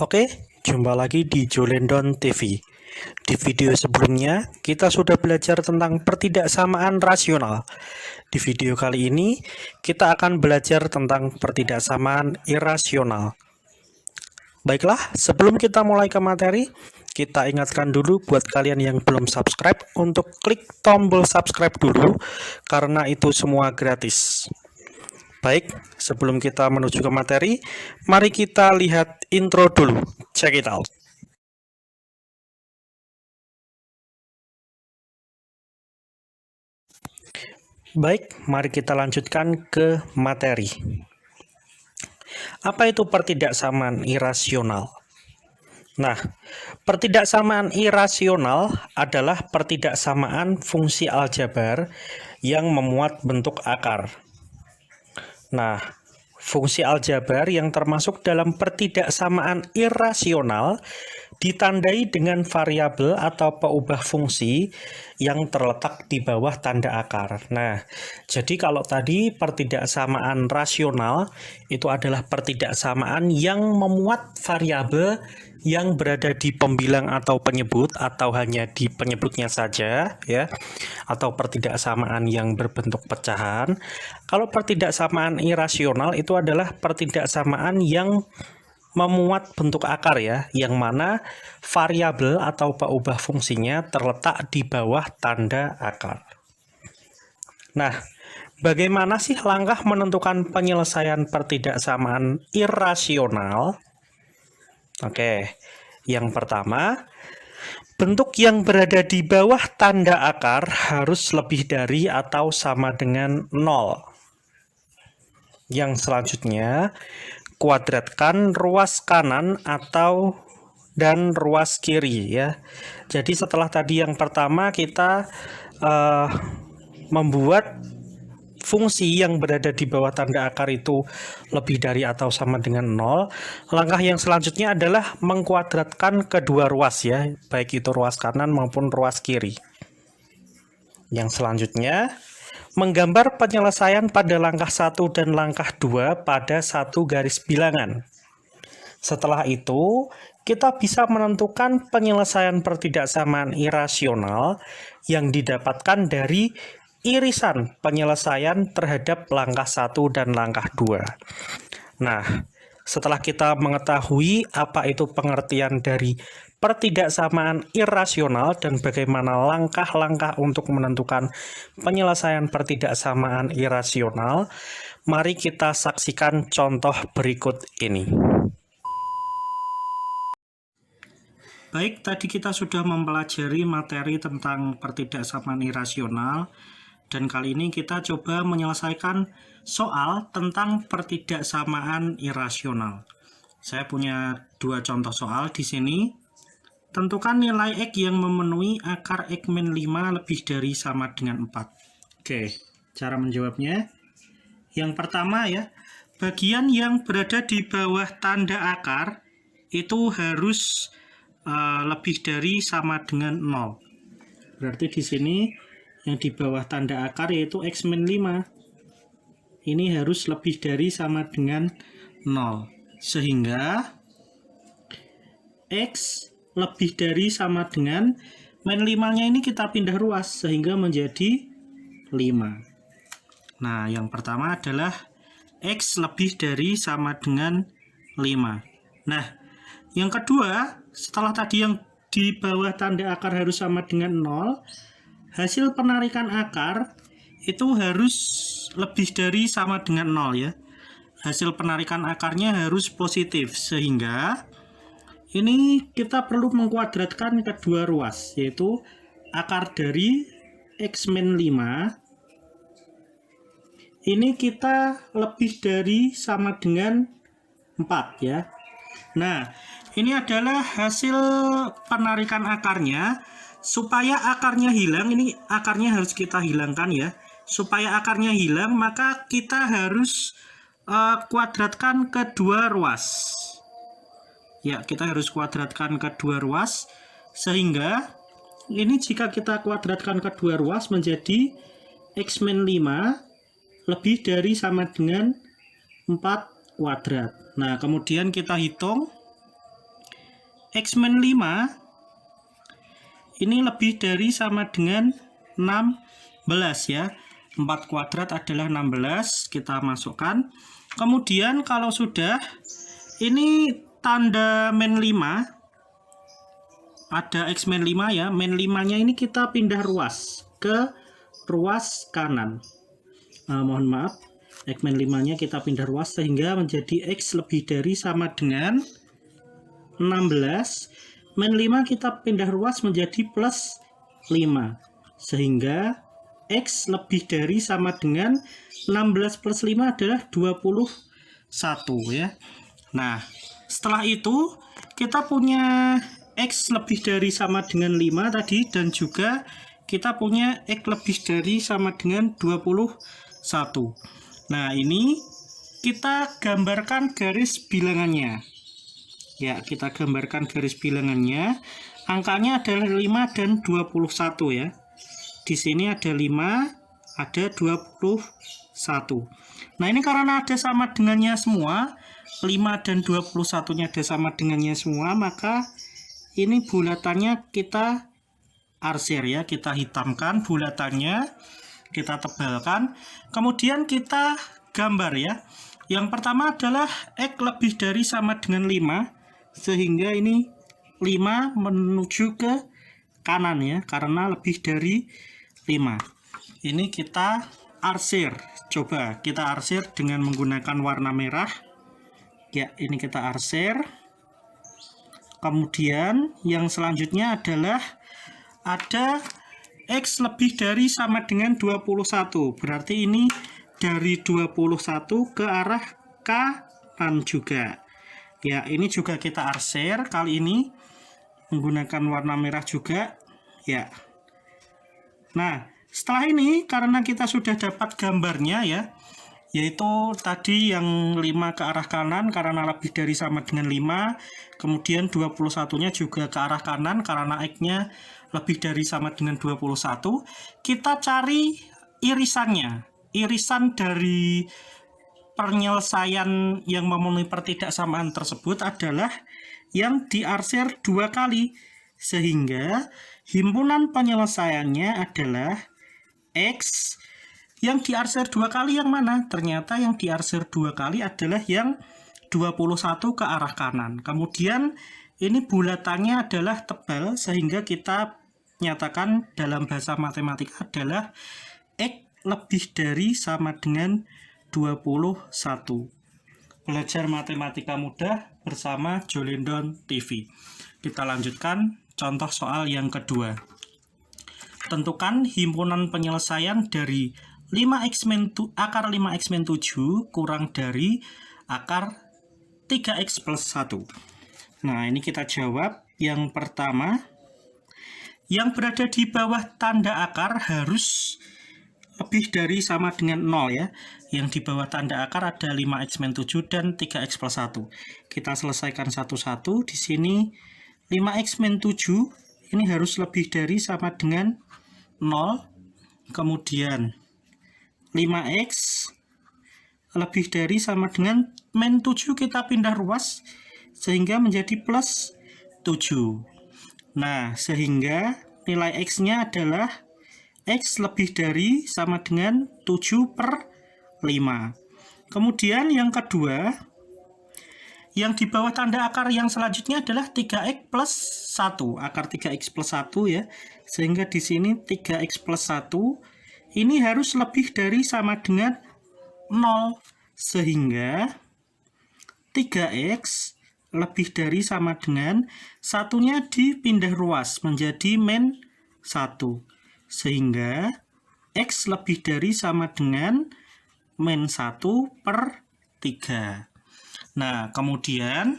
Oke, jumpa lagi di Jolendon TV. Di video sebelumnya, kita sudah belajar tentang pertidaksamaan rasional. Di video kali ini, kita akan belajar tentang pertidaksamaan irasional. Baiklah, sebelum kita mulai ke materi, kita ingatkan dulu buat kalian yang belum subscribe untuk klik tombol subscribe dulu, karena itu semua gratis. Baik, sebelum kita menuju ke materi, mari kita lihat intro dulu. Check it out. Baik, mari kita lanjutkan ke materi. Apa itu pertidaksamaan irasional? Nah, pertidaksamaan irasional adalah pertidaksamaan fungsi aljabar yang memuat bentuk akar. Nah, fungsi aljabar yang termasuk dalam pertidaksamaan irasional ditandai dengan variabel atau peubah fungsi yang terletak di bawah tanda akar. Nah, jadi kalau tadi pertidaksamaan rasional itu adalah pertidaksamaan yang memuat variabel yang berada di pembilang atau penyebut atau hanya di penyebutnya saja ya, atau pertidaksamaan yang berbentuk pecahan. Kalau pertidaksamaan irasional itu adalah pertidaksamaan yang memuat bentuk akar ya, yang mana variabel atau peubah fungsinya terletak di bawah tanda akar. Nah, bagaimana sih langkah menentukan penyelesaian pertidaksamaan irasional? Oke, yang pertama, bentuk yang berada di bawah tanda akar harus lebih dari atau sama dengan 0. Yang selanjutnya, kuadratkan ruas kanan dan ruas kiri ya. Jadi setelah tadi yang pertama kita membuat fungsi yang berada di bawah tanda akar itu lebih dari atau sama dengan 0. Langkah yang selanjutnya adalah mengkuadratkan kedua ruas ya, baik itu ruas kanan maupun ruas kiri. Yang selanjutnya, menggambar penyelesaian pada langkah 1 dan langkah 2 pada satu garis bilangan. Setelah itu, kita bisa menentukan penyelesaian pertidaksamaan irasional yang didapatkan dari irisan penyelesaian terhadap langkah 1 dan langkah 2. Nah, setelah kita mengetahui apa itu pengertian dari pertidaksamaan irasional dan bagaimana langkah-langkah untuk menentukan penyelesaian pertidaksamaan irasional, mari kita saksikan contoh berikut ini. Baik, tadi kita sudah mempelajari materi tentang pertidaksamaan irasional, dan kali ini kita coba menyelesaikan soal tentang pertidaksamaan irasional. Saya punya dua contoh soal di sini. Tentukan nilai X yang memenuhi akar X-5 lebih dari sama dengan 4. Oke, cara menjawabnya. Yang pertama ya, bagian yang berada di bawah tanda akar itu harus lebih dari sama dengan 0. Berarti di sini yang di bawah tanda akar yaitu X-5 ini harus lebih dari sama dengan 0, sehingga X lebih dari sama dengan min 5 nya ini kita pindah ruas sehingga menjadi 5. Nah, yang pertama adalah X lebih dari sama dengan 5. Nah, yang kedua, setelah tadi yang di bawah tanda akar harus sama dengan 0, hasil penarikan akar itu harus lebih dari sama dengan 0 ya. Hasil penarikan akarnya harus positif, sehingga ini kita perlu mengkuadratkan kedua ruas, yaitu akar dari X-5 ini kita lebih dari sama dengan 4 ya. Nah, ini adalah hasil penarikan akarnya. Supaya akarnya hilang, ini akarnya harus kita hilangkan ya. Supaya akarnya hilang, maka kita harus kuadratkan kedua ruas. Ya, kita harus kuadratkan kedua ruas, sehingga ini jika kita kuadratkan kedua ruas menjadi X-5 lebih dari sama dengan 4 kuadrat. Nah, kemudian kita hitung X-Men 5 ini lebih dari sama dengan 16 ya. 4 kuadrat adalah 16, kita masukkan. Kemudian kalau sudah, ini tanda min 5, ada X-Men 5 ya. Min 5-nya ini kita pindah ruas ke ruas kanan. Mohon maaf, X-Men 5-nya kita pindah ruas sehingga menjadi X lebih dari sama dengan 16. Min 5 kita pindah ruas menjadi plus 5. Sehingga X lebih dari sama dengan 16 plus 5 adalah 21 ya. Nah, setelah itu kita punya X lebih dari sama dengan 5 tadi, dan juga kita punya X lebih dari sama dengan 21. Nah, ini kita gambarkan garis bilangannya. Ya, kita gambarkan garis bilangannya. Angkanya adalah 5 dan 21 ya. Di sini ada 5, ada 21. Nah, ini karena ada sama dengannya semua, 5 dan 21-nya ada sama dengannya semua, maka ini bulatannya kita arsir ya, kita hitamkan bulatannya, kita tebalkan, kemudian kita gambar ya. Yang pertama adalah X lebih dari sama dengan 5, sehingga ini 5 menuju ke kanan ya, karena lebih dari 5. Ini kita arsir. Coba kita arsir dengan menggunakan warna merah. Ya, ini kita arsir. Kemudian yang selanjutnya adalah ada X lebih dari sama dengan 21. Berarti ini dari 21 ke arah kanan juga. Ya, ini juga kita arsir, kali ini menggunakan warna merah juga ya. Nah, setelah ini karena kita sudah dapat gambarnya ya, yaitu tadi yang 5 ke arah kanan karena lebih dari sama dengan 5, kemudian 21-nya juga ke arah kanan karena X-nya lebih dari sama dengan 21. Kita cari irisannya. Irisan dari penyelesaian yang memenuhi pertidaksamaan tersebut adalah yang diarsir 2 kali, sehingga himpunan penyelesaiannya adalah X. Yang diarsir 2 kali yang mana? Ternyata yang diarsir 2 kali adalah yang 21 ke arah kanan. Kemudian ini bulatannya adalah tebal, sehingga kita nyatakan dalam bahasa matematika adalah X lebih dari sama dengan 21. Belajar matematika mudah bersama Jolindon TV. Kita lanjutkan contoh soal yang kedua. Tentukan himpunan penyelesaian dari akar 5x min 7 kurang dari akar 3x plus 1. Nah, ini kita jawab. Yang pertama, yang berada di bawah tanda akar harus lebih dari sama dengan 0 ya. Yang di bawah tanda akar ada 5x min 7 dan 3x plus 1. Kita selesaikan satu-satu. Di sini 5x min 7 ini harus lebih dari sama dengan 0. Kemudian 5x lebih dari sama dengan min 7, kita pindah ruas sehingga menjadi plus 7. Nah, sehingga nilai x-nya adalah X lebih dari sama dengan 7 per 5. Kemudian yang kedua, yang di bawah tanda akar yang selanjutnya adalah 3x plus 1. Akar 3x plus 1 ya. Sehingga di sini 3x plus 1 ini harus lebih dari sama dengan 0. Sehingga 3x lebih dari sama dengan satunya dipindah ruas menjadi min 1. Sehingga X lebih dari sama dengan min 1 per 3. Nah, kemudian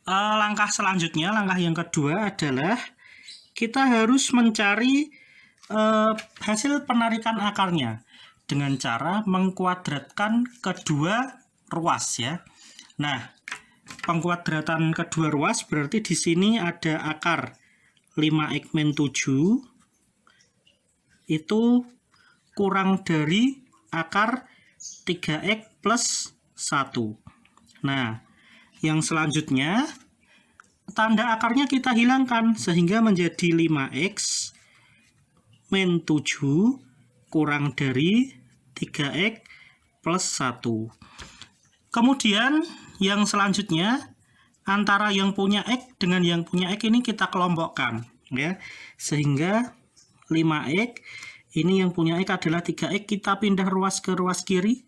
langkah selanjutnya, langkah yang kedua adalah kita harus mencari hasil penarikan akarnya dengan cara mengkuadratkan kedua ruas ya. Nah, pengkuadratan kedua ruas berarti di sini ada akar 5x min 7 itu kurang dari akar 3x plus 1. Nah, yang selanjutnya tanda akarnya kita hilangkan sehingga menjadi 5x min 7 kurang dari 3x plus 1. Kemudian yang selanjutnya antara yang punya x dengan yang punya x ini kita kelompokkan ya. Sehingga 5x ini yang punya x adalah 3x, kita pindah ruas ke ruas kiri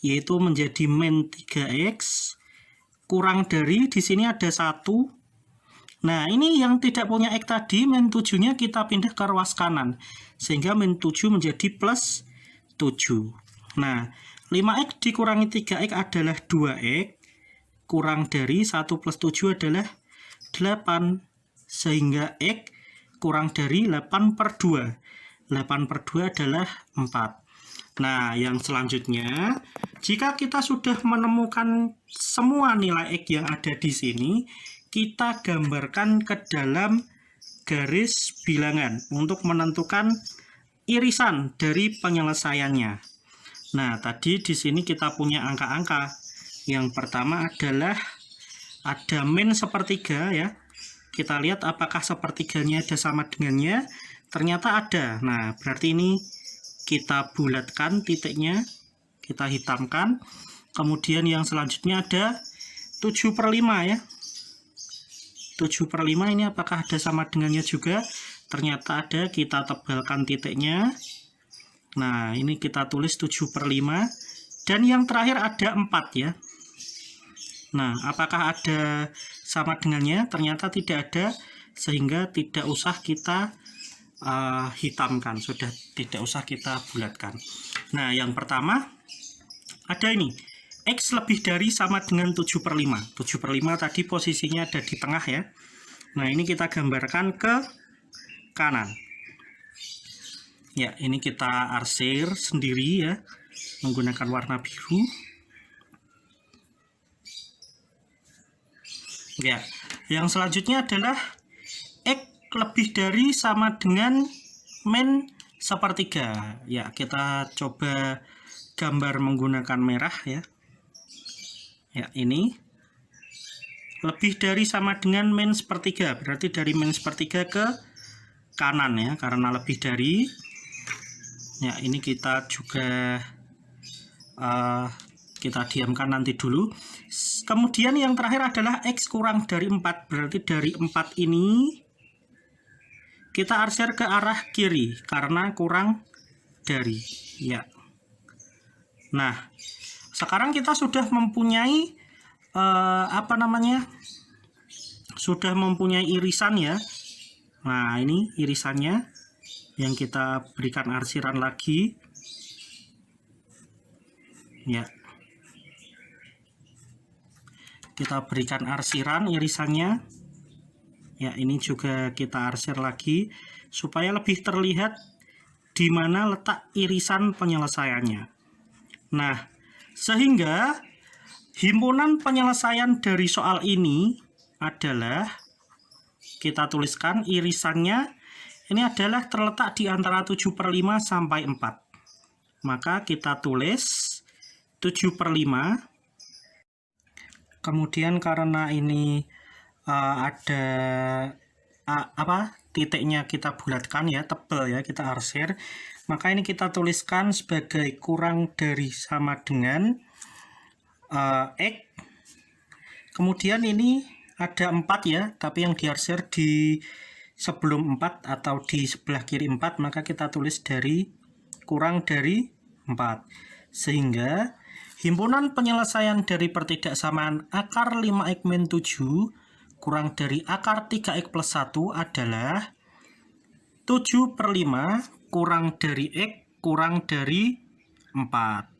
yaitu menjadi min 3x kurang dari, di sini ada 1. Nah, ini yang tidak punya x tadi, min 7-nya kita pindah ke ruas kanan. Sehingga min 7 menjadi plus 7. Nah, 5x dikurangi 3x adalah 2x. Kurang dari 1 plus 7 adalah 8. Sehingga x kurang dari 8 per 2. 8 per 2 adalah 4. Nah, yang selanjutnya, jika kita sudah menemukan semua nilai x yang ada di sini, kita gambarkan ke dalam garis bilangan untuk menentukan irisan dari penyelesaiannya. Nah, tadi di sini kita punya angka-angka. Yang pertama adalah ada min sepertiga ya. Kita lihat apakah sepertiganya ada sama dengannya. Ternyata ada. Nah, berarti ini kita bulatkan titiknya, kita hitamkan. Kemudian yang selanjutnya ada 7/5 ya. 7/5 ini apakah ada sama dengannya juga? Ternyata ada, kita tebalkan titiknya. Nah, ini kita tulis 7/5. Dan yang terakhir ada 4 ya. Nah, apakah ada sama dengannya? Ternyata tidak ada, sehingga tidak usah kita hitamkan, sudah tidak usah kita bulatkan. Nah, yang pertama ada ini. X lebih dari sama dengan 7/5. 7/5 tadi posisinya ada di tengah ya. Nah, ini kita gambarkan ke kanan. Ya, ini kita arsir sendiri ya, menggunakan warna biru. Ya, yang selanjutnya adalah X lebih dari sama dengan min sepertiga. Ya, kita coba gambar menggunakan merah ya. Ya, ini lebih dari sama dengan min sepertiga, berarti dari min sepertiga ke kanan ya, karena lebih dari. Ya, ini kita juga kita diamkan nanti dulu. Kemudian yang terakhir adalah X kurang dari 4, berarti dari 4 ini kita arsir ke arah kiri karena kurang dari ya. Nah, sekarang kita sudah mempunyai sudah mempunyai irisan ya. Nah, ini irisannya yang kita berikan arsiran lagi ya. Kita berikan arsiran irisannya ya. Ini juga kita arsir lagi supaya lebih terlihat di mana letak irisan penyelesaiannya. Nah, sehingga himpunan penyelesaian dari soal ini adalah, kita tuliskan irisannya ini adalah terletak di antara 7/5 sampai 4. Maka kita tulis 7/5. Kemudian karena ini ada titiknya kita bulatkan ya, tebal ya, kita arsir. Maka ini kita tuliskan sebagai kurang dari sama dengan X. Kemudian ini ada 4 ya, tapi yang diarsir di sebelum 4 atau di sebelah kiri 4, maka kita tulis dari kurang dari 4. Sehingga himpunan penyelesaian dari pertidaksamaan akar 5x min 7 kurang dari akar 3x plus 1 adalah 7/5 kurang dari X kurang dari 4.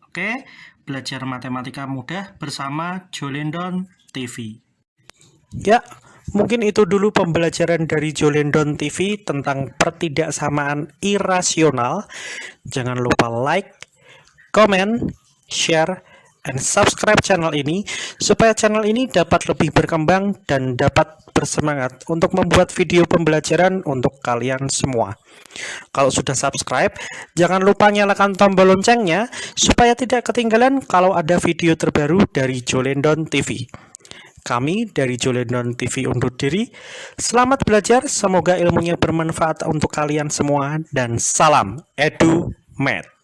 Oke, belajar matematika mudah bersama Jolendon TV. Ya, mungkin itu dulu pembelajaran dari Jolendon TV tentang pertidaksamaan irasional. Jangan lupa like, komen, share, dan subscribe channel ini supaya channel ini dapat lebih berkembang dan dapat bersemangat untuk membuat video pembelajaran untuk kalian semua. Kalau sudah subscribe, jangan lupa nyalakan tombol loncengnya supaya tidak ketinggalan kalau ada video terbaru dari Jolendon TV. Kami dari Jolenon TV undur diri. Selamat belajar, semoga ilmunya bermanfaat untuk kalian semua dan salam EduMed.